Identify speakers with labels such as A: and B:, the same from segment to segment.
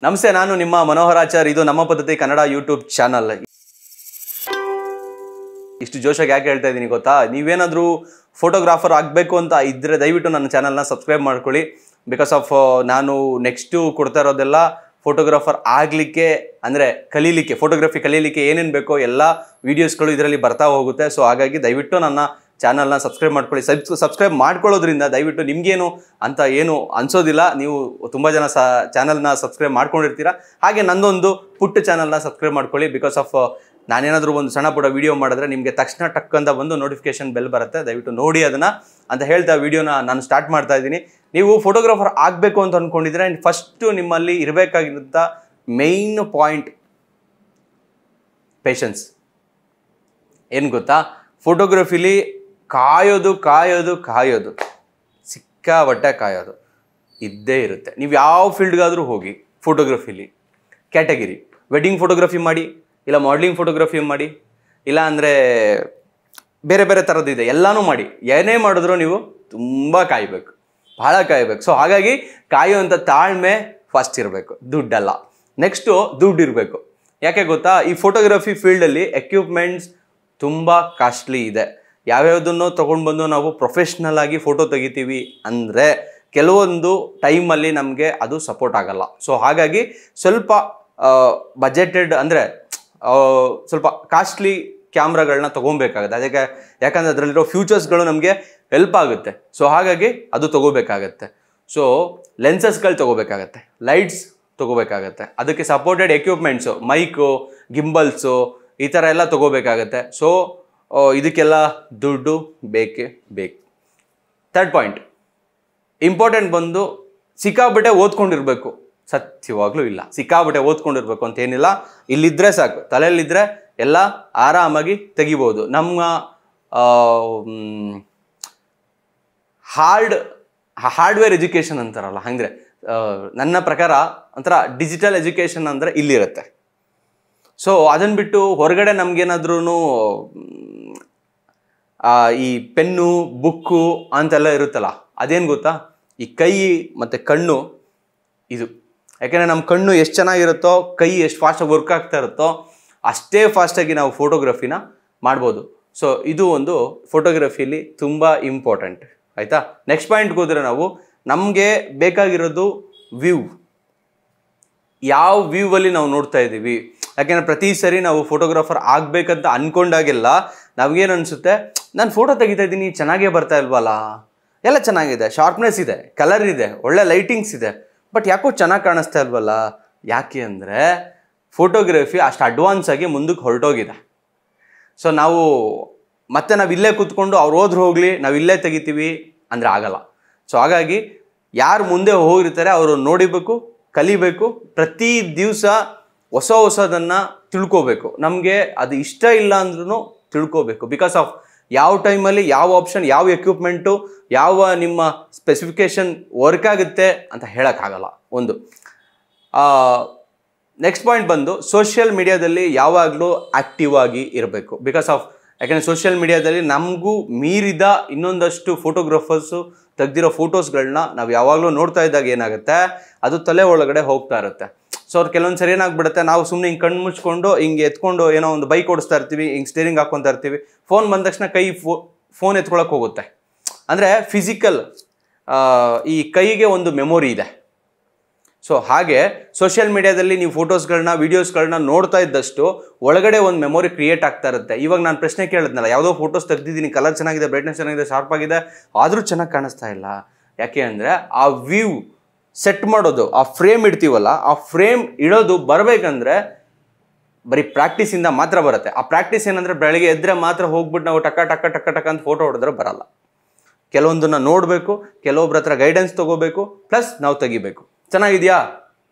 A: ನಮಸ್ತೆ, ನಾನು ನಿಮ್ಮ ಮನೋಹರಾಚಾರ್. ಇದು ನಮ್ಮ ಪದ್ಧತಿ ಕನ್ನಡ ಯೂಟ್ಯೂಬ್ ಚಾನಲ್. ಇಷ್ಟು ಜೋಶಾಗಿ ಯಾಕೆ ಹೇಳ್ತಾ ಇದ್ದೀನಿ ಗೊತ್ತಾ? ನೀವೇನಾದರೂ ಫೋಟೋಗ್ರಾಫರ್ ಆಗಬೇಕು ಅಂತ ಇದ್ದರೆ ದಯವಿಟ್ಟು ನನ್ನ ಚಾನಲ್ನ ಸಬ್ಸ್ಕ್ರೈಬ್ ಮಾಡ್ಕೊಳ್ಳಿ. ಬಿಕಾಸ್ ಆಫ್ ನಾನು ನೆಕ್ಸ್ಟು ಕೊಡ್ತಾ ಇರೋದೆಲ್ಲ ಫೋಟೋಗ್ರಾಫರ್ ಆಗಲಿಕ್ಕೆ, ಅಂದರೆ ಕಲೀಲಿಕ್ಕೆ, ಫೋಟೋಗ್ರಫಿ ಕಲೀಲಿಕ್ಕೆ ಏನೇನು ಬೇಕೋ ಎಲ್ಲ ವೀಡಿಯೋಸ್ಗಳು ಇದರಲ್ಲಿ ಬರ್ತಾ ಹೋಗುತ್ತೆ. ಸೊ ಹಾಗಾಗಿ ದಯವಿಟ್ಟು ನನ್ನ ಚಾನಲ್ನ ಸಬ್ಸ್ಕ್ರೈಬ್ ಮಾಡ್ಕೊಳ್ಳಿ. ಸಬ್ಸ್ಕ್ರೈಬ್ ಮಾಡ್ಕೊಳ್ಳೋದ್ರಿಂದ ದಯವಿಟ್ಟು ನಿಮಗೇನು ಅಂತ ಏನು ಅನಿಸೋದಿಲ್ಲ. ನೀವು ತುಂಬ ಜನ ಚಾನಲ್ನ ಸಬ್ಸ್ಕ್ರೈಬ್ ಮಾಡ್ಕೊಂಡಿರ್ತೀರ. ಹಾಗೆ ನಂದೊಂದು ಪುಟ್ಟ ಚಾನಲ್ನ ಸಬ್ಸ್ಕ್ರೈಬ್ ಮಾಡ್ಕೊಳ್ಳಿ. ಬಿಕಾಸ್ ಆಫ್ ನಾನೇನಾದರೂ ಒಂದು ಸಣ್ಣ ಪುಟ್ಟ ವೀಡಿಯೋ ಮಾಡಿದ್ರೆ ನಿಮಗೆ ತಕ್ಷಣ ಟಕ್ಕಂತ ಬಂದು ನೋಟಿಫಿಕೇಶನ್ ಬೆಲ್ ಬರುತ್ತೆ. ದಯವಿಟ್ಟು ನೋಡಿ ಅದನ್ನು ಅಂತ ಹೇಳ್ತಾ ವೀಡಿಯೋನ ನಾನು ಸ್ಟಾರ್ಟ್ ಮಾಡ್ತಾ ಇದ್ದೀನಿ. ನೀವು ಫೋಟೋಗ್ರಾಫರ್ ಆಗಬೇಕು ಅಂತ ಅಂದ್ಕೊಂಡಿದ್ರೆ ಫಸ್ಟು ನಿಮ್ಮಲ್ಲಿ ಇರಬೇಕಾಗಿರೋಂಥ ಮೇಯ್ನ್ ಪಾಯಿಂಟ್ ಪೇಷನ್ಸ್. ಏನು ಗೊತ್ತಾ? ಫೋಟೋಗ್ರಫಿಲಿ ಕಾಯೋದು ಸಿಕ್ಕಾಬಟ್ಟೆ ಕಾಯೋದು ಇದ್ದೇ ಇರುತ್ತೆ. ನೀವು ಯಾವ ಫೀಲ್ಡ್ಗಾದರೂ ಹೋಗಿ ಫೋಟೋಗ್ರಫಿಲಿ ಕ್ಯಾಟಗಿರಿ ವೆಡ್ಡಿಂಗ್ ಫೋಟೋಗ್ರಫಿ ಮಾಡಿ, ಇಲ್ಲ ಮಾಡಲಿಂಗ್ ಫೋಟೋಗ್ರಫಿ ಮಾಡಿ, ಇಲ್ಲ ಅಂದರೆ ಬೇರೆ ಬೇರೆ ಥರದ್ದಿದೆ, ಎಲ್ಲನೂ ಮಾಡಿ. ಏನೇ ಮಾಡಿದ್ರೂ ನೀವು ತುಂಬ ಕಾಯಬೇಕು, ಭಾಳ ಕಾಯಬೇಕು. ಸೊ ಹಾಗಾಗಿ ಕಾಯುವಂಥ ತಾಳ್ಮೆ ಫಸ್ಟ್ ಇರಬೇಕು, ದುಡ್ಡಲ್ಲ. ನೆಕ್ಸ್ಟು ದುಡ್ಡು ಇರಬೇಕು. ಯಾಕೆ ಗೊತ್ತಾ? ಈ ಫೋಟೋಗ್ರಫಿ ಫೀಲ್ಡಲ್ಲಿ ಎಕ್ವಿಪ್ಮೆಂಟ್ಸ್ ತುಂಬ ಕಾಸ್ಟ್ಲಿ ಇದೆ. ಯಾವ್ಯಾವುದನ್ನು ತೊಗೊಂಡು ಬಂದು ನಾವು ಪ್ರೊಫೆಷ್ನಲ್ ಆಗಿ ಫೋಟೋ ತೆಗಿತೀವಿ ಅಂದರೆ ಕೆಲವೊಂದು ಟೈಮಲ್ಲಿ ನಮಗೆ ಅದು ಸಪೋರ್ಟ್ ಆಗಲ್ಲ. ಸೊ ಹಾಗಾಗಿ ಸ್ವಲ್ಪ ಬಜೆಟೆಡ್, ಅಂದರೆ ಸ್ವಲ್ಪ ಕಾಸ್ಟ್ಲಿ ಕ್ಯಾಮ್ರಾಗಳನ್ನ ತೊಗೊಬೇಕಾಗುತ್ತೆ. ಅದಕ್ಕೆ ಯಾಕಂದರೆ ಅದರಲ್ಲಿರೋ ಫ್ಯೂಚರ್ಸ್ಗಳು ನಮಗೆ ಹೆಲ್ಪ್ ಆಗುತ್ತೆ. ಸೊ ಹಾಗಾಗಿ ಅದು ತೊಗೋಬೇಕಾಗತ್ತೆ. ಸೊ ಲೆನ್ಸಸ್ಗಳು ತೊಗೋಬೇಕಾಗತ್ತೆ, ಲೈಟ್ಸ್ ತೊಗೋಬೇಕಾಗತ್ತೆ, ಅದಕ್ಕೆ ಸಪೋರ್ಟೆಡ್ ಎಕ್ವಿಪ್ಮೆಂಟ್ಸು, ಮೈಕು, ಗಿಂಬಲ್ಸು, ಈ ಥರ ಎಲ್ಲ ತೊಗೋಬೇಕಾಗತ್ತೆ. ಸೊ ಇದಕ್ಕೆಲ್ಲ ದುಡ್ಡು ಬೇಕು. ಥರ್ಡ್ ಪಾಯಿಂಟ್ ಇಂಪಾರ್ಟೆಂಟ್ ಬಂದು ಸಿಕ್ಕಾಬಿಟ್ಟೆ ಓದ್ಕೊಂಡಿರಬೇಕು. ಸತ್ಯವಾಗ್ಲೂ ಇಲ್ಲ, ಸಿಕ್ಕಾಬಿಟ್ಟೆ ಓದ್ಕೊಂಡಿರ್ಬೇಕು ಅಂತೇನಿಲ್ಲ. ಇಲ್ಲಿದ್ದರೆ ಸಾಕು, ತಲೆಯಲ್ಲಿದ್ದರೆ ಎಲ್ಲ ಆರಾಮಾಗಿ ತೆಗಿಬೋದು. ನಮ್ಮ ಹಾರ್ಡ್ವೇರ್ ಎಜುಕೇಷನ್ ಅಂತಾರಲ್ಲ, ಅಂದರೆ ನನ್ನ ಪ್ರಕಾರ ಒಂಥರ ಡಿಜಿಟಲ್ ಎಜುಕೇಷನ್ ಅಂದರೆ ಇಲ್ಲಿರುತ್ತೆ. ಸೊ ಅದನ್ನು ಬಿಟ್ಟು ಹೊರಗಡೆ ನಮಗೇನಾದ್ರೂ ಈ ಪೆನ್ನು, ಬುಕ್ಕು ಅಂತೆಲ್ಲ ಇರುತ್ತಲ್ಲ, ಅದೇನು ಗೊತ್ತಾ? ಈ ಕೈ ಮತ್ತು ಕಣ್ಣು ಇದು. ಯಾಕೆಂದರೆ ನಮ್ಮ ಕಣ್ಣು ಎಷ್ಟು ಚೆನ್ನಾಗಿರುತ್ತೋ, ಕೈ ಎಷ್ಟು ಫಾಸ್ಟಾಗಿ ವರ್ಕ್ ಆಗ್ತಾ ಇರುತ್ತೋ ಅಷ್ಟೇ ಫಾಸ್ಟಾಗಿ ನಾವು ಫೋಟೋಗ್ರಫಿನ ಮಾಡ್ಬೋದು. ಸೊ ಇದು ಒಂದು ಫೋಟೋಗ್ರಫಿಯಲ್ಲಿ ತುಂಬ ಇಂಪಾರ್ಟೆಂಟ್. ಆಯಿತಾ? ನೆಕ್ಸ್ಟ್ ಪಾಯಿಂಟ್ಗೆ ಹೋದರೆ ನಮಗೆ ಬೇಕಾಗಿರೋದು ವ್ಯೂ. ಯಾವ ವ್ಯೂವಲ್ಲಿ ನಾವು ನೋಡ್ತಾ ಇದ್ದೀವಿ. ಯಾಕೆಂದರೆ ಪ್ರತಿ ಸರಿ ನಾವು ಫೋಟೋಗ್ರಾಫರ್ ಆಗಬೇಕಂತ ಅಂದ್ಕೊಂಡಾಗೆಲ್ಲ ನಮಗೇನು ಅನಿಸುತ್ತೆ, ನಾನು ಫೋಟೋ ತೆಗಿತಾ ಇದ್ದೀನಿ, ಚೆನ್ನಾಗೇ ಬರ್ತಾ ಇಲ್ವಲ್ಲ, ಎಲ್ಲ ಚೆನ್ನಾಗಿದೆ, ಶಾರ್ಪ್ನೆಸ್ ಇದೆ, ಕಲರ್ ಇದೆ, ಒಳ್ಳೆ ಲೈಟಿಂಗ್ಸ್ ಇದೆ, ಬಟ್ ಯಾಕೋ ಚೆನ್ನಾಗಿ ಕಾಣಿಸ್ತಾ ಇಲ್ವಲ್ಲ. ಯಾಕೆ ಅಂದರೆ ಫೋಟೋಗ್ರಫಿ ಅಷ್ಟು ಅಡ್ವಾನ್ಸ್ ಆಗಿ ಮುಂದಕ್ಕೆ ಹೊರಟೋಗಿದೆ. ಸೊ ನಾವು ಇಲ್ಲೇ ಕೂತ್ಕೊಂಡು ಅವ್ರು ಹೋದ್ರೆ ಹೋಗಲಿ, ನಾವು ಇಲ್ಲೇ ತೆಗಿತೀವಿ ಅಂದರೆ ಆಗಲ್ಲ. ಸೊ ಹಾಗಾಗಿ ಯಾರು ಮುಂದೆ ಹೋಗಿರ್ತಾರೆ ಅವರು ನೋಡಿಬೇಕು, ಕಲಿಬೇಕು, ಪ್ರತಿ ದಿವಸ ಹೊಸದನ್ನು ತಿಳ್ಕೋಬೇಕು. ನಮಗೆ ಅದು ಇಷ್ಟ ಇಲ್ಲ ಅಂದ್ರೂ ತಿಳ್ಕೋಬೇಕು. ಬಿಕಾಸ್ ಆಫ್ ಯಾವ ಟೈಮಲ್ಲಿ ಯಾವ ಆಪ್ಷನ್, ಯಾವ ಎಕ್ವಿಪ್ಮೆಂಟು, ಯಾವ ನಿಮ್ಮ ಸ್ಪೆಸಿಫಿಕೇಷನ್ ವರ್ಕ್ ಆಗುತ್ತೆ ಅಂತ ಹೇಳೋಕ್ಕಾಗಲ್ಲ. ಒಂದು ನೆಕ್ಸ್ಟ್ ಪಾಯಿಂಟ್ ಬಂದು ಸೋಷಿಯಲ್ ಮೀಡಿಯಾದಲ್ಲಿ ಯಾವಾಗಲೂ ಆ್ಯಕ್ಟಿವ್ ಆಗಿ ಇರಬೇಕು. ಬಿಕಾಸ್ ಆಫ್ ಯಾಕೆಂದರೆ ಸೋಷಿಯಲ್ ಮೀಡಿಯಾದಲ್ಲಿ ನಮಗೂ ಮೀರಿದ ಇನ್ನೊಂದಷ್ಟು ಫೋಟೋಗ್ರಾಫರ್ಸು ತೆಗೆದಿರೋ ಫೋಟೋಸ್ಗಳನ್ನ ನಾವು ಯಾವಾಗಲೂ ನೋಡ್ತಾ ಇದ್ದಾಗ ಏನಾಗುತ್ತೆ, ಅದು ತಲೆ ಒಳಗಡೆ ಹೋಗ್ತಾ ಇರುತ್ತೆ. ಸೊ ಅವ್ರು ಕೆಲವೊಂದು ಸರಿ ಏನಾಗ್ಬಿಡುತ್ತೆ, ನಾವು ಸುಮ್ಮನೆ ಹಿಂಗೆ ಕಣ್ಣು ಮುಚ್ಕೊಂಡು ಹಿಂಗೆ ಎತ್ಕೊಂಡು ಏನೋ ಒಂದು ಬೈಕ್ ಓಡಿಸ್ತಾ ಇರ್ತೀವಿ, ಹಿಂಗೆ ಸ್ಟೇರಿಂಗ್ ಹಾಕ್ಕೊತಾ ಇರ್ತೀವಿ, ಫೋನ್ ಬಂದ ತಕ್ಷಣ ಫೋನ್ ಎತ್ಕೊಳಕ್ಕೆ ಹೋಗುತ್ತೆ. ಅಂದರೆ ಫಿಸಿಕಲ್ ಈ ಕೈಗೆ ಒಂದು ಮೆಮೊರಿ ಇದೆ. ಸೊ ಹಾಗೆ ಸೋಷಿಯಲ್ ಮೀಡಿಯಾದಲ್ಲಿ ನೀವು ಫೋಟೋಸ್ಗಳನ್ನ, ವೀಡಿಯೋಸ್ಗಳನ್ನ ನೋಡ್ತಾ ಇದ್ದಷ್ಟು ಒಳಗಡೆ ಒಂದು ಮೆಮೊರಿ ಕ್ರಿಯೇಟ್ ಆಗ್ತಾ ಇರುತ್ತೆ. ಇವಾಗ ನಾನು ಪ್ರಶ್ನೆ ಕೇಳಿದ್ನಲ್ಲ, ಯಾವುದೋ ಫೋಟೋಸ್ ತೆಗೆದಿದ್ದೀನಿ, ಕಲರ್ ಚೆನ್ನಾಗಿದೆ, ಬ್ರೈಟ್ನೆಸ್ ಚೆನ್ನಾಗಿದೆ, ಶಾರ್ಪ್ ಆಗಿದೆ, ಆದರೂ ಚೆನ್ನಾಗಿ ಕಾಣಿಸ್ತಾ ಇಲ್ಲ. ಯಾಕೆ ಅಂದರೆ ಆ ವ್ಯೂ ಸೆಟ್ ಮಾಡೋದು, ಆ ಫ್ರೇಮ್ ಇಡ್ತೀವಲ್ಲ, ಆ ಫ್ರೇಮ್ ಇಡೋದು ಬರಬೇಕಂದ್ರೆ ಬರೀ ಪ್ರಾಕ್ಟೀಸಿಂದ ಮಾತ್ರ ಬರುತ್ತೆ. ಆ ಪ್ರಾಕ್ಟೀಸ್ ಏನಂದರೆ ಬೆಳಗ್ಗೆ ಎದ್ದರೆ ಮಾತ್ರ ಹೋಗ್ಬಿಟ್ಟು ನಾವು ಟಕ್ಕ ಟಕ್ಕ ಟಕ್ಕ ಟಕ್ಕ ಅಂತ ಫೋಟೋ ಹೊಡೆದ್ರೆ ಬರಲ್ಲ. ಕೆಲವೊಂದನ್ನು ನೋಡಬೇಕು, ಕೆಲವೊಬ್ಬರ ಹತ್ರ ಗೈಡೆನ್ಸ್ ತೊಗೋಬೇಕು, ಪ್ಲಸ್ ನಾವು ತೆಗಿಬೇಕು. ಚೆನ್ನಾಗಿದೆಯಾ?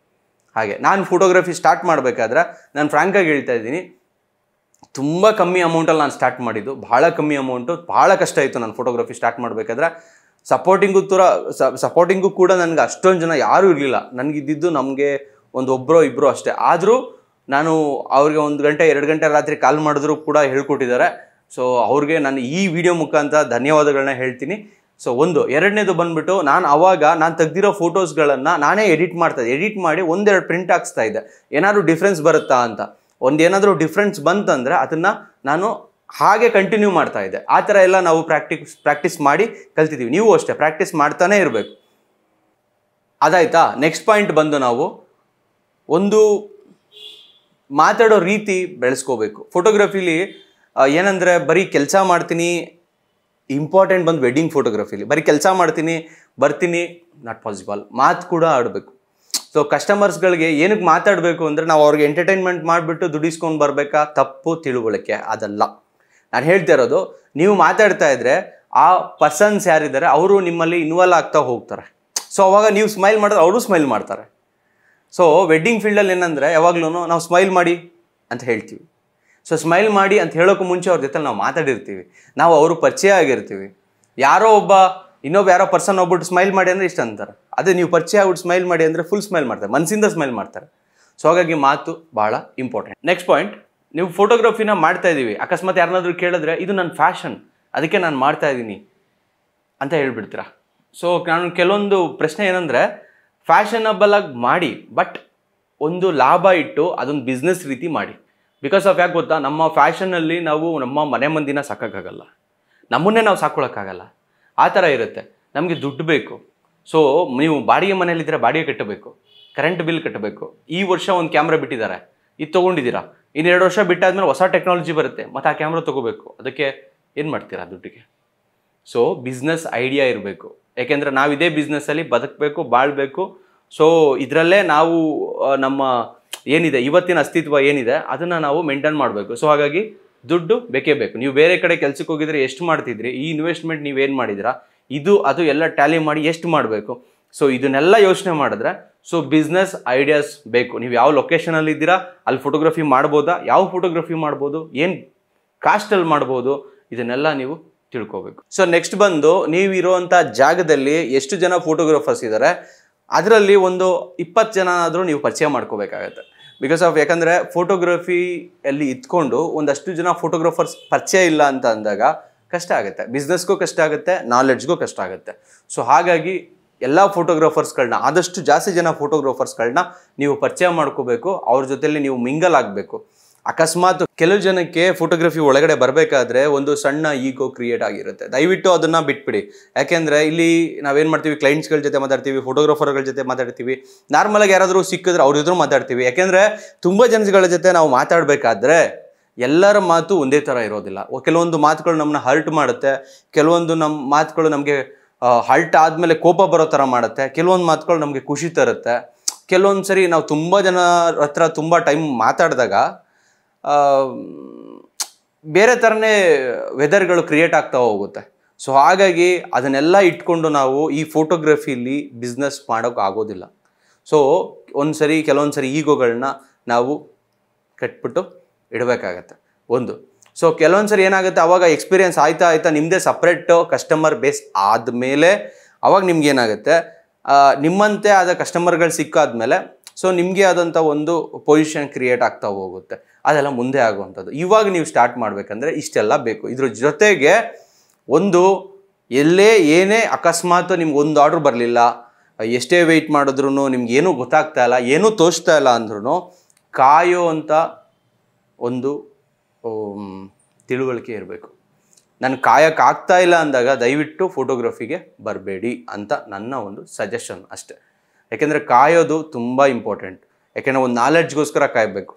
A: ಹಾಗೆ ನಾನು ಫೋಟೋಗ್ರಫಿ ಸ್ಟಾರ್ಟ್ ಮಾಡಬೇಕಾದ್ರೆ ನಾನು ಫ್ರ್ಯಾಂಕಾಗಿ ಹೇಳ್ತಾ ಇದ್ದೀನಿ, ತುಂಬ ಕಮ್ಮಿ ಅಮೌಂಟಲ್ಲಿ ನಾನು ಸ್ಟಾರ್ಟ್ ಮಾಡಿದ್ದು, ಭಾಳ ಕಮ್ಮಿ ಅಮೌಂಟು, ಭಾಳ ಕಷ್ಟ ಆಯಿತು ನಾನು ಫೋಟೋಗ್ರಫಿ ಸ್ಟಾರ್ಟ್ ಮಾಡಬೇಕಾದ್ರೆ. ಸಪೋರ್ಟಿಂಗು ಕೂಡ ನನಗೆ ಅಷ್ಟೊಂದು ಜನ ಯಾರೂ ಇರಲಿಲ್ಲ. ನನಗಿದ್ದಿದ್ದು ನಮಗೆ ಒಬ್ಬರೋ ಇಬ್ಬರು ಅಷ್ಟೇ. ಆದರೂ ನಾನು ಅವ್ರಿಗೆ 1 ಗಂಟೆ 2 ಗಂಟೆ ರಾತ್ರಿ ಕಾಲ್ ಮಾಡಿದ್ರು ಕೂಡ ಹೇಳ್ಕೊಟ್ಟಿದ್ದಾರೆ. ಸೊ ಅವ್ರಿಗೆ ನಾನು ಈ ವಿಡಿಯೋ ಮುಖಾಂತರ ಧನ್ಯವಾದಗಳನ್ನ ಹೇಳ್ತೀನಿ. ಸೊ ಒಂದು. ಎರಡನೇದು ಬಂದ್ಬಿಟ್ಟು ನಾನು ತೆಗ್ದಿರೋ ಫೋಟೋಸ್ಗಳನ್ನು ನಾನೇ ಎಡಿಟ್ ಮಾಡಿ ಒಂದೆರಡು ಪ್ರಿಂಟ್ ಹಾಕ್ಸ್ತಾ ಇದ್ದೆ, ಏನಾದರೂ ಡಿಫ್ರೆನ್ಸ್ ಬರುತ್ತಾ ಅಂತ. ಏನಾದರೂ ಡಿಫ್ರೆನ್ಸ್ ಬಂತಂದರೆ ಅದನ್ನು ನಾನು ಹಾಗೆ ಕಂಟಿನ್ಯೂ ಮಾಡ್ತಾ ಇದ್ದೆ. ಆ ಥರ ಎಲ್ಲ ನಾವು ಪ್ರಾಕ್ಟೀಸ್ ಮಾಡಿ ಕಲ್ತಿದ್ದೀವಿ. ನೀವು ಅಷ್ಟೇ ಪ್ರಾಕ್ಟೀಸ್ ಮಾಡ್ತಾನೇ ಇರಬೇಕು. ಅದಾಯ್ತಾ? ನೆಕ್ಸ್ಟ್ ಪಾಯಿಂಟ್ ಬಂದು ನಾವು ಒಂದು ಮಾತಾಡೋ ರೀತಿ ಬೆಳೆಸ್ಕೋಬೇಕು. ಫೋಟೋಗ್ರಫಿಲಿ ಏನಂದರೆ ಬರೀ ಕೆಲಸ ಮಾಡ್ತೀನಿ, ಇಂಪಾರ್ಟೆಂಟ್ ಬಂದು ವೆಡ್ಡಿಂಗ್ ಫೋಟೋಗ್ರಫಿಲಿ ಬರೀ ಕೆಲಸ ಮಾಡ್ತೀನಿ ಬರ್ತೀನಿ, ನಾಟ್ ಪಾಸಿಬಲ್. ಮಾತು ಕೂಡ ಆಡಬೇಕು. ಸೊ ಕಸ್ಟಮರ್ಸ್ಗಳಿಗೆ ಏನಕ್ಕೆ ಮಾತಾಡಬೇಕು ಅಂದರೆ ನಾವು ಅವ್ರಿಗೆ ಎಂಟರ್ಟೈನ್ಮೆಂಟ್ ಮಾಡಿಬಿಟ್ಟು ದುಡಿಸ್ಕೊಂಡು ಬರಬೇಕಾ? ತಪ್ಪು ತಿಳುವಳಿಕೆ ಅದಲ್ಲ. ನಾನು ಹೇಳ್ತಾ ಇರೋದು, ನೀವು ಮಾತಾಡ್ತಾ ಇದ್ದರೆ ಆ ಪರ್ಸನ್ಸ್ ಯಾರಿದ್ದಾರೆ ಅವರು ನಿಮ್ಮಲ್ಲಿ ಇನ್ವಾಲ್ವ್ ಆಗ್ತಾ ಹೋಗ್ತಾರೆ. ಸೊ ಅವಾಗ ನೀವು ಸ್ಮೈಲ್ ಮಾಡಿದ್ರೆ ಅವರು ಸ್ಮೈಲ್ ಮಾಡ್ತಾರೆ. ಸೊ ವೆಡ್ಡಿಂಗ್ ಫೀಲ್ಡಲ್ಲಿ ಏನಂದರೆ ಯಾವಾಗಲೂ ನಾವು ಸ್ಮೈಲ್ ಮಾಡಿ ಅಂತ ಹೇಳ್ತೀವಿ. ಸೊ ಸ್ಮೈಲ್ ಮಾಡಿ ಅಂತ ಹೇಳೋಕ್ಕೂ ಮುಂಚೆ ಅವ್ರ ಜೊತೆ ನಾವು ಮಾತಾಡಿರ್ತೀವಿ, ನಾವು ಅವರು ಪರಿಚಯ ಆಗಿರ್ತೀವಿ. ಯಾರೋ ಯಾರೋ ಪರ್ಸನ್ ಹೋಗ್ಬಿಟ್ಟು ಸ್ಮೈಲ್ ಮಾಡಿ ಅಂದರೆ ಇಷ್ಟ ಅಂತಾರೆ. ಅದೇ ನೀವು ಪರಿಚಯ ಆಗ್ಬಿಟ್ಟು ಸ್ಮೈಲ್ ಮಾಡಿ ಅಂದರೆ ಫುಲ್ ಸ್ಮೈಲ್ ಮಾಡ್ತಾರೆ, ಮನಸ್ಸಿಂದ ಸ್ಮೈಲ್ ಮಾಡ್ತಾರೆ. ಸೊ ಹಾಗಾಗಿ ಮಾತು ಭಾಳ ಇಂಪಾರ್ಟೆಂಟ್. ನೆಕ್ಸ್ಟ್ ಪಾಯಿಂಟ್, ನೀವು ಫೋಟೋಗ್ರಫಿನ ಮಾಡ್ತಾ ಇದ್ದೀವಿ, ಅಕಸ್ಮಾತ್ ಯಾರನ್ನಾದ್ರೂ ಕೇಳಿದ್ರೆ ಇದು ನನ್ನ ಫ್ಯಾಷನ್, ಅದಕ್ಕೆ ನಾನು ಮಾಡ್ತಾ ಇದ್ದೀನಿ ಅಂತ ಹೇಳ್ಬಿಡ್ತೀರಾ. ಸೊ ನಾನು ಕೆಲವೊಂದು ಪ್ರಶ್ನೆ ಏನಂದರೆ, ಫ್ಯಾಷನಬಲ್ ಆಗಿ ಮಾಡಿ, ಬಟ್ ಒಂದು ಲಾಭ ಇಟ್ಟು ಅದೊಂದು ಬಿಸ್ನೆಸ್ ರೀತಿ ಮಾಡಿ. ಬಿಕಾಸ್ ಆಫ್ ಯಾಕೆ ಗೊತ್ತಾ, ನಮ್ಮ ಫ್ಯಾಷನಲ್ಲಿ ನಾವು ನಮ್ಮ ಮನೆ ಮಂದಿನ ಸಾಕೋಕ್ಕಾಗಲ್ಲ, ನಮ್ಮನ್ನೇ ನಾವು ಸಾಕ್ಕೊಳ್ಳೋಕ್ಕಾಗಲ್ಲ. ಆ ಥರ ಇರುತ್ತೆ. ನಮಗೆ ದುಡ್ಡು ಬೇಕು. ಸೊ ನೀವು ಬಾಡಿಗೆ ಮನೇಲಿದ್ದರೆ ಬಾಡಿಗೆ ಕಟ್ಟಬೇಕು, ಕರೆಂಟ್ ಬಿಲ್ ಕಟ್ಟಬೇಕು. ಈ ವರ್ಷ ಒಂದು ಕ್ಯಾಮ್ರಾ ಬಿಟ್ಟಿದ್ದಾರೆ, ಇದು ತೊಗೊಂಡಿದ್ದೀರಾ, ಇನ್ನು 2 ವರ್ಷ ಬಿಟ್ಟಾದ್ಮೇಲೆ ಹೊಸ ಟೆಕ್ನಾಲಜಿ ಬರುತ್ತೆ, ಮತ್ತು ಆ ಕ್ಯಾಮ್ರಾ ತೊಗೋಬೇಕು. ಅದಕ್ಕೆ ಏನು ಮಾಡ್ತೀರಾ ದುಡ್ಡಿಗೆ? ಸೊ ಬಿಸ್ನೆಸ್ ಐಡಿಯಾ ಇರಬೇಕು. ಯಾಕೆಂದರೆ ನಾವು ಇದೇ ಬಿಸ್ನೆಸ್ಸಲ್ಲಿ ಬದುಕಬೇಕು, ಬಾಳಬೇಕು. ಸೊ ಇದರಲ್ಲೇ ನಾವು ನಮ್ಮ ಏನಿದೆ ಇವತ್ತಿನ ಅಸ್ತಿತ್ವ ಏನಿದೆ ಅದನ್ನು ನಾವು ಮೇಂಟೈನ್ ಮಾಡಬೇಕು. ಸೊ ಹಾಗಾಗಿ ದುಡ್ಡು ಬೇಕೇ ಬೇಕು. ನೀವು ಬೇರೆ ಕಡೆ ಕೆಲಸಕ್ಕೆ ಹೋಗಿದ್ರೆ ಎಷ್ಟು ಮಾಡ್ತಿದ್ರಿ, ಈ ಇನ್ವೆಸ್ಟ್ಮೆಂಟ್ ನೀವೇನು ಮಾಡಿದಿರಾ, ಅದು ಎಲ್ಲ ಟ್ಯಾಲಿ ಮಾಡಿ ಎಷ್ಟು ಮಾಡಬೇಕು. ಸೊ ಇದನ್ನೆಲ್ಲ ಯೋಚನೆ ಮಾಡಿದ್ರೆ ಸೊ ಬಿಸ್ನೆಸ್ ಐಡಿಯಾಸ್ ಬೇಕು. ನೀವು ಯಾವ ಲೊಕೇಶನಲ್ಲಿ ಇದ್ದೀರಾ, ಅಲ್ಲಿ ಫೋಟೋಗ್ರಫಿ ಮಾಡ್ಬೋದಾ, ಯಾವ ಫೋಟೋಗ್ರಫಿ ಮಾಡ್ಬೋದು, ಏನು ಕಾಸ್ಟಲ್ಲಿ ಮಾಡ್ಬೋದು, ಇದನ್ನೆಲ್ಲ ನೀವು ತಿಳ್ಕೋಬೇಕು. ಸೊ ನೆಕ್ಸ್ಟ್ ಬಂದು ನೀವಿರುವಂಥ ಜಾಗದಲ್ಲಿ ಎಷ್ಟು ಜನ ಫೋಟೋಗ್ರಾಫರ್ಸ್ ಇದ್ದಾರೆ, ಅದರಲ್ಲಿ ಒಂದು 20 ಜನ ಆದರೂ ನೀವು ಪರಿಚಯ ಮಾಡ್ಕೋಬೇಕಾಗತ್ತೆ. ಬಿಕಾಸ್ ಆಫ್ ಯಾಕಂದರೆ ಫೋಟೋಗ್ರಫಿಯಲ್ಲಿ ಇದ್ಕೊಂಡು ಒಂದಷ್ಟು ಜನ ಫೋಟೋಗ್ರಾಫರ್ಸ್ ಪರಿಚಯ ಇಲ್ಲ ಅಂತ ಅಂದಾಗ ಕಷ್ಟ ಆಗುತ್ತೆ. ಬಿಸ್ನೆಸ್ಗೂ ಕಷ್ಟ ಆಗುತ್ತೆ, ನಾಲೆಡ್ಜ್ಗೂ ಕಷ್ಟ ಆಗುತ್ತೆ. ಸೊ ಹಾಗಾಗಿ ಎಲ್ಲ ಫೋಟೋಗ್ರಾಫರ್ಸ್ಗಳನ್ನ, ಆದಷ್ಟು ಜಾಸ್ತಿ ಜನ ಫೋಟೋಗ್ರಾಫರ್ಸ್ಗಳನ್ನ ನೀವು ಪರಿಚಯ ಮಾಡ್ಕೋಬೇಕು. ಅವ್ರ ಜೊತೆಲಿ ನೀವು ಮಿಂಗಲ್ ಆಗಬೇಕು. ಅಕಸ್ಮಾತ್ ಕೆಲವು ಜನಕ್ಕೆ ಫೋಟೋಗ್ರಫಿ ಒಳಗಡೆ ಬರಬೇಕಾದ್ರೆ ಒಂದು ಸಣ್ಣ ಈಗೋ ಕ್ರಿಯೇಟ್ ಆಗಿರುತ್ತೆ. ದಯವಿಟ್ಟು ಅದನ್ನು ಬಿಟ್ಬಿಡಿ. ಯಾಕೆಂದರೆ ಇಲ್ಲಿ ನಾವೇನು ಮಾಡ್ತೀವಿ, ಕ್ಲೈಂಟ್ಸ್ಗಳ ಜೊತೆ ಮಾತಾಡ್ತೀವಿ, ಫೋಟೋಗ್ರಾಫರ್ಗಳ ಜೊತೆ ಮಾತಾಡ್ತೀವಿ, ನಾರ್ಮಲಾಗಿ ಯಾರಾದರೂ ಸಿಕ್ಕಿದ್ರೆ ಅವ್ರ ಜೊತೆ ಮಾತಾಡ್ತೀವಿ. ಯಾಕೆಂದರೆ ತುಂಬ ಜನಗಳ ಜೊತೆ ನಾವು ಮಾತಾಡಬೇಕಾದ್ರೆ ಎಲ್ಲರ ಮಾತು ಒಂದೇ ಥರ ಇರೋದಿಲ್ಲ. ಕೆಲವೊಂದು ಮಾತುಗಳು ನಮ್ಮನ್ನ ಹರ್ಟ್ ಮಾಡುತ್ತೆ, ಕೆಲವೊಂದು ನಮ್ಮ ಮಾತುಗಳು ನಮಗೆ ಹರ್ಟ್ ಆದಮೇಲೆ ಕೋಪ ಬರೋ ಥರ ಮಾಡುತ್ತೆ, ಕೆಲವೊಂದು ಮಾತುಗಳು ನಮಗೆ ಖುಷಿ ತರುತ್ತೆ. ಕೆಲವೊಂದು ಸರಿ ನಾವು ತುಂಬ ಜನರ ಹತ್ರ ತುಂಬ ಟೈಮ್ ಮಾತಾಡಿದಾಗ ಬೇರೆ ಥರನೇ ವೆದರ್ಗಳು ಕ್ರಿಯೇಟ್ ಆಗ್ತಾ ಹೋಗುತ್ತೆ. ಸೊ ಹಾಗಾಗಿ ಅದನ್ನೆಲ್ಲ ಇಟ್ಕೊಂಡು ನಾವು ಈ ಫೋಟೋಗ್ರಫಿಲಿ ಬಿಸ್ನೆಸ್ ಮಾಡೋಕೆ ಆಗೋದಿಲ್ಲ. ಸೊ ಕೆಲವೊಂದು ಸರಿ ಈಗೋಗಳನ್ನ ನಾವು ಕಟ್ಬಿಟ್ಟು ಇಡಬೇಕಾಗತ್ತೆ ಒಂದು. ಸೊ ಕೆಲವೊಂದು ಸರಿ ಏನಾಗುತ್ತೆ, ಅವಾಗ ಎಕ್ಸ್ಪೀರಿಯನ್ಸ್ ಆಯ್ತಾ ನಿಮ್ಮದೇ ಸಪ್ರೇಟ್ ಕಸ್ಟಮರ್ ಬೇಸ್ ಆದಮೇಲೆ ಅವಾಗ ನಿಮ್ಗೆ ಏನಾಗುತ್ತೆ, ನಿಮ್ಮಂತೆ ಆದ ಕಸ್ಟಮರ್ಗಳು ಸಿಕ್ಕಾದ್ಮೇಲೆ ಸೊ ನಿಮಗೆ ಆದಂಥ ಒಂದು ಪೊಸಿಷನ್ ಕ್ರಿಯೇಟ್ ಆಗ್ತಾ ಹೋಗುತ್ತೆ. ಅದೆಲ್ಲ ಮುಂದೆ ಆಗುವಂಥದ್ದು. ಇವಾಗ ನೀವು ಸ್ಟಾರ್ಟ್ ಮಾಡಬೇಕಂದ್ರೆ ಇಷ್ಟೆಲ್ಲ ಬೇಕು. ಇದ್ರ ಜೊತೆಗೆ ಒಂದು ಏನೇ ಅಕಸ್ಮಾತ್ ನಿಮ್ಗೆ ಒಂದು ಆರ್ಡ್ರ್ ಬರಲಿಲ್ಲ, ಎಷ್ಟೇ ವೆಯ್ಟ್ ಮಾಡಿದ್ರು ನಿಮ್ಗೆ ಏನೂ ಗೊತ್ತಾಗ್ತಾ ಇಲ್ಲ, ಏನೂ ತೋಚ್ತಾ ಇಲ್ಲ ಅಂದ್ರೂ ಕಾಯೋ ಅಂತ ಒಂದು ತಿಳುವಳಿಕೆ ಇರಬೇಕು. ನಾನು ಕಾಯಕ್ಕಾಗ್ತಾ ಇಲ್ಲ ಅಂದಾಗ ದಯವಿಟ್ಟು ಫೋಟೋಗ್ರಫಿಗೆ ಬರಬೇಡಿ ಅಂತ ನನ್ನ ಒಂದು ಸಜೆಷನ್ ಅಷ್ಟೆ. ಯಾಕೆಂದರೆ ಕಾಯೋದು ತುಂಬ ಇಂಪಾರ್ಟೆಂಟ್. ಯಾಕೆಂದರೆ ಒಂದು ನಾಲೆಡ್ಜ್ಗೋಸ್ಕರ ಕಾಯಬೇಕು,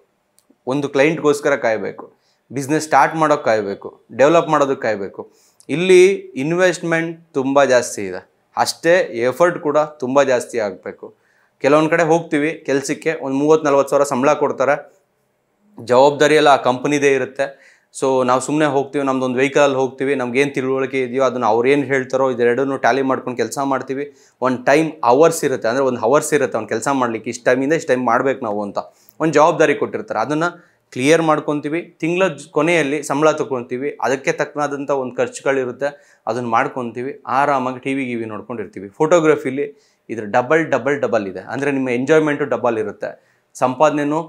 A: ಒಂದು ಕ್ಲೈಂಟ್ಗೋಸ್ಕರ ಕಾಯಬೇಕು, ಬಿಸ್ನೆಸ್ ಸ್ಟಾರ್ಟ್ ಮಾಡೋಕ್ಕೆ ಕಾಯಬೇಕು, ಡೆವಲಪ್ ಮಾಡೋದಕ್ಕೆ ಕಾಯಬೇಕು. ಇಲ್ಲಿ ಇನ್ವೆಸ್ಟ್ಮೆಂಟ್ ತುಂಬ ಜಾಸ್ತಿ ಇದೆ, ಅಷ್ಟೇ ಎಫರ್ಟ್ ಕೂಡ ತುಂಬ ಜಾಸ್ತಿ ಆಗಬೇಕು. ಕೆಲವೊಂದು ಕಡೆ ಹೋಗ್ತೀವಿ ಕೆಲಸಕ್ಕೆ, ಒಂದು 30-40 ಸಾವಿರ ಸಂಬಳ ಕೊಡ್ತಾರೆ, ಜವಾಬ್ದಾರಿ ಎಲ್ಲ ಆ ಕಂಪ್ನಿದೇ ಇರುತ್ತೆ. ಸೊ ನಾವು ಸುಮ್ಮನೆ ಹೋಗ್ತೀವಿ, ನಮ್ಮದೊಂದು ವೆಹಿಕಲಲ್ಲಿ ಹೋಗ್ತೀವಿ, ನಮಗೇನು ತಿಳುವಳಿಕೆ ಇದೆಯೋ ಅದನ್ನು ಅವ್ರೇನು ಹೇಳ್ತಾರೋ ಇದೆರಡನ್ನೂ ಟ್ಯಾಲಿ ಮಾಡ್ಕೊಂಡು ಕೆಲಸ ಮಾಡ್ತೀವಿ. ಒಂದು ಟೈಮ್ ಅವರ್ಸ್ ಇರುತ್ತೆ, ಅಂದರೆ ಒಂದು ಅವರ್ಸ್ ಇರುತ್ತೆ ಒಂದು ಕೆಲಸ ಮಾಡಲಿಕ್ಕೆ, ಇಷ್ಟು ಟೈಮಿಂದ ಇಷ್ಟು ಟೈಮ್ ಮಾಡಬೇಕು ನಾವು ಅಂತ ಒಂದು ಜವಾಬ್ದಾರಿ ಕೊಟ್ಟಿರ್ತಾರೆ. ಅದನ್ನು ಕ್ಲಿಯರ್ ಮಾಡ್ಕೊತೀವಿ, ತಿಂಗಳ ಕೊನೆಯಲ್ಲಿ ಸಂಬಳ ತೊಗೊತೀವಿ, ಅದಕ್ಕೆ ತಕ್ಕನಾದಂಥ ಒಂದು ಖರ್ಚುಗಳಿರುತ್ತೆ, ಅದನ್ನು ಮಾಡ್ಕೊತೀವಿ, ಆರಾಮಾಗಿ ಟಿ ವಿ ನೋಡ್ಕೊಂಡಿರ್ತೀವಿ. ಫೋಟೋಗ್ರಫಿಲಿ ಇದ್ರ ಡಬಲ್ ಇದೆ. ಅಂದರೆ ನಿಮ್ಮ ಎಂಜಾಯ್ಮೆಂಟು ಡಬಲ್ ಇರುತ್ತೆ, ಸಂಪಾದನೆಯೂ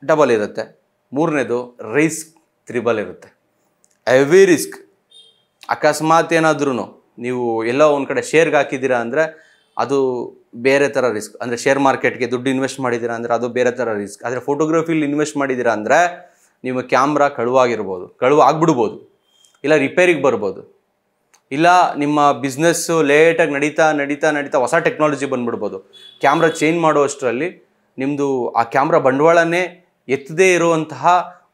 A: ಡಬಲ್ ಇರುತ್ತೆ. ಮೂರನೇದು ರಿಸ್ಕ್ ತ್ರಿಬಲ್ ಇರುತ್ತೆ. Heavy risk. ಅಕಸ್ಮಾತ್ ಏನಾದ್ರೂ ನೀವು ಎಲ್ಲೋ ಒಂದು ಕಡೆ ಶೇರ್ಗೆ ಹಾಕಿದ್ದೀರಾ ಅಂದರೆ ಅದು ಬೇರೆ ಥರ ರಿಸ್ಕ್. ಅಂದರೆ ಶೇರ್ ಮಾರ್ಕೆಟ್ಗೆ ದುಡ್ಡು ಇನ್ವೆಸ್ಟ್ ಮಾಡಿದ್ದೀರಾ ಅಂದರೆ ಅದು ಬೇರೆ ಥರ ರಿಸ್ಕ್. ಆದರೆ ಫೋಟೋಗ್ರಫಿಲಿ ಇನ್ವೆಸ್ಟ್ ಮಾಡಿದ್ದೀರಾ ಅಂದರೆ ನಿಮ್ಮ ಕ್ಯಾಮ್ರಾ ಕಳುವಾಗಿರ್ಬೋದು, ಆಗ್ಬಿಡ್ಬೋದು, ಇಲ್ಲ ರಿಪೇರಿಗೆ ಬರ್ಬೋದು, ಇಲ್ಲ ನಿಮ್ಮ ಬಿಸ್ನೆಸ್ಸು ಲೇಟಾಗಿ ನಡೀತಾ ಹೊಸ ಟೆಕ್ನಾಲಜಿ ಬಂದುಬಿಡ್ಬೋದು. ಕ್ಯಾಮ್ರಾ ಚೇಂಜ್ ಮಾಡುವಷ್ಟರಲ್ಲಿ ನಿಮ್ಮದು ಆ ಕ್ಯಾಮ್ರಾ ಬಂಡವಾಳನೇ ಎತ್ತದೇ ಇರುವಂತಹ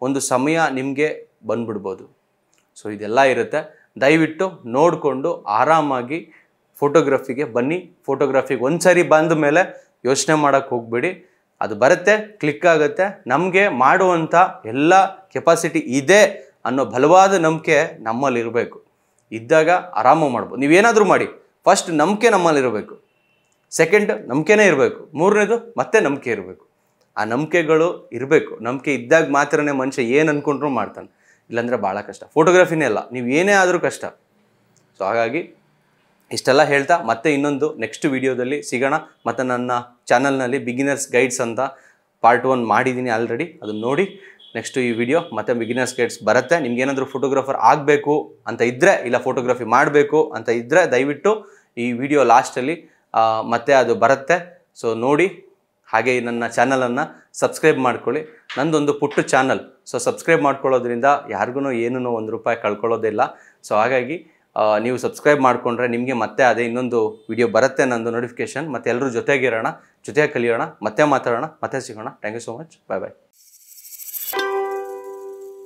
A: ಒಂದು ಸಮಯ ನಿಮಗೆ ಬಂದ್ಬಿಡ್ಬೋದು. ಸೊ ಇದೆಲ್ಲ ಇರುತ್ತೆ. ದಯವಿಟ್ಟು ನೋಡಿಕೊಂಡು ಆರಾಮಾಗಿ ಫೋಟೋಗ್ರಫಿಗೆ ಬನ್ನಿ. ಫೋಟೋಗ್ರಫಿಗೆ ಒಂದು ಸರಿ ಬಂದ ಮೇಲೆ ಯೋಚನೆ ಮಾಡೋಕ್ಕೆ ಹೋಗ್ಬೇಡಿ. ಅದು ಬರುತ್ತೆ, ಕ್ಲಿಕ್ ಆಗುತ್ತೆ. ನಮಗೆ ಮಾಡುವಂಥ ಎಲ್ಲ ಕೆಪಾಸಿಟಿ ಇದೆ ಅನ್ನೋ ಬಲವಾದ ನಂಬಿಕೆ ನಮ್ಮಲ್ಲಿರಬೇಕು. ಇದ್ದಾಗ ಆರಾಮಾಗಿ ಮಾಡ್ಬೋದು. ನೀವೇನಾದರೂ ಮಾಡಿ, ಫಸ್ಟ್ ನಂಬಿಕೆ ನಮ್ಮಲ್ಲಿರಬೇಕು, ಸೆಕೆಂಡ್ ನಂಬಿಕೆನೇ ಇರಬೇಕು, ಮೂರನೇದು ಮತ್ತೆ ನಂಬಿಕೆ ಇರಬೇಕು. ಆ ನಂಬಿಕೆಗಳು ಇರಬೇಕು. ನಂಬಿಕೆ ಇದ್ದಾಗ ಮಾತ್ರನೇ ಮನುಷ್ಯ ಏನು ಅಂದ್ಕೊಂಡ್ರೂ ಮಾಡ್ತಾನೆ, ಇಲ್ಲಾಂದರೆ ಭಾಳ ಕಷ್ಟ. ಫೋಟೋಗ್ರಫಿನೇ ಅಲ್ಲ, ನೀವು ಏನೇ ಆದರೂ ಕಷ್ಟ. ಸೊ ಹಾಗಾಗಿ ಇಷ್ಟೆಲ್ಲ ಹೇಳ್ತಾ ಮತ್ತೆ ಇನ್ನೊಂದು ನೆಕ್ಸ್ಟ್ ವಿಡಿಯೋದಲ್ಲಿ ಸಿಗೋಣ. ಮತ್ತು ನನ್ನ ಚಾನಲ್ನಲ್ಲಿ ಬಿಗಿನರ್ಸ್ ಗೈಡ್ಸ್ ಅಂತ ಪಾರ್ಟ್ 1 ಮಾಡಿದ್ದೀನಿ ಆಲ್ರೆಡಿ, ಅದನ್ನು ನೋಡಿ. ನೆಕ್ಸ್ಟ್ ಈ ವಿಡಿಯೋ ಮತ್ತೆ ಬಿಗಿನರ್ಸ್ ಗೈಡ್ಸ್ ಬರುತ್ತೆ. ನಿಮ್ಗೇನಾದರೂ ಫೋಟೋಗ್ರಾಫರ್ ಆಗಬೇಕು ಅಂತ ಇದ್ದರೆ, ಇಲ್ಲ ಫೋಟೋಗ್ರಫಿ ಮಾಡಬೇಕು ಅಂತ ಇದ್ದರೆ ದಯವಿಟ್ಟು ಈ ವಿಡಿಯೋ ಲಾಸ್ಟಲ್ಲಿ ಮತ್ತೆ ಅದು ಬರುತ್ತೆ. ಸೊ ನೋಡಿ. ಹಾಗೆ ನನ್ನ ಚಾನಲನ್ನು ಸಬ್ಸ್ಕ್ರೈಬ್ ಮಾಡ್ಕೊಳ್ಳಿ. ನಂದೊಂದು ಪುಟ್ಟ ಚಾನಲ್. ಸೊ ಸಬ್ಸ್ಕ್ರೈಬ್ ಮಾಡ್ಕೊಳ್ಳೋದ್ರಿಂದ ಯಾರಿಗೂ ಏನೂ ₹1 ಕಳ್ಕೊಳ್ಳೋದಿಲ್ಲ. ಸೊ ಹಾಗಾಗಿ ನೀವು ಸಬ್ಸ್ಕ್ರೈಬ್ ಮಾಡಿಕೊಂಡ್ರೆ ನಿಮಗೆ ಮತ್ತೆ ಅದೇ ಇನ್ನೊಂದು ವಿಡಿಯೋ ಬರುತ್ತೆ, ನಂದು ನೋಟಿಫಿಕೇಷನ್. ಮತ್ತು ಎಲ್ಲರೂ ಜೊತೆಗಿರೋಣ, ಜೊತೆಗೆ ಕಲಿಯೋಣ, ಮತ್ತೆ ಮಾತಾಡೋಣ, ಮತ್ತೆ ಸಿಗೋಣ. Thank you so much. Bye bye.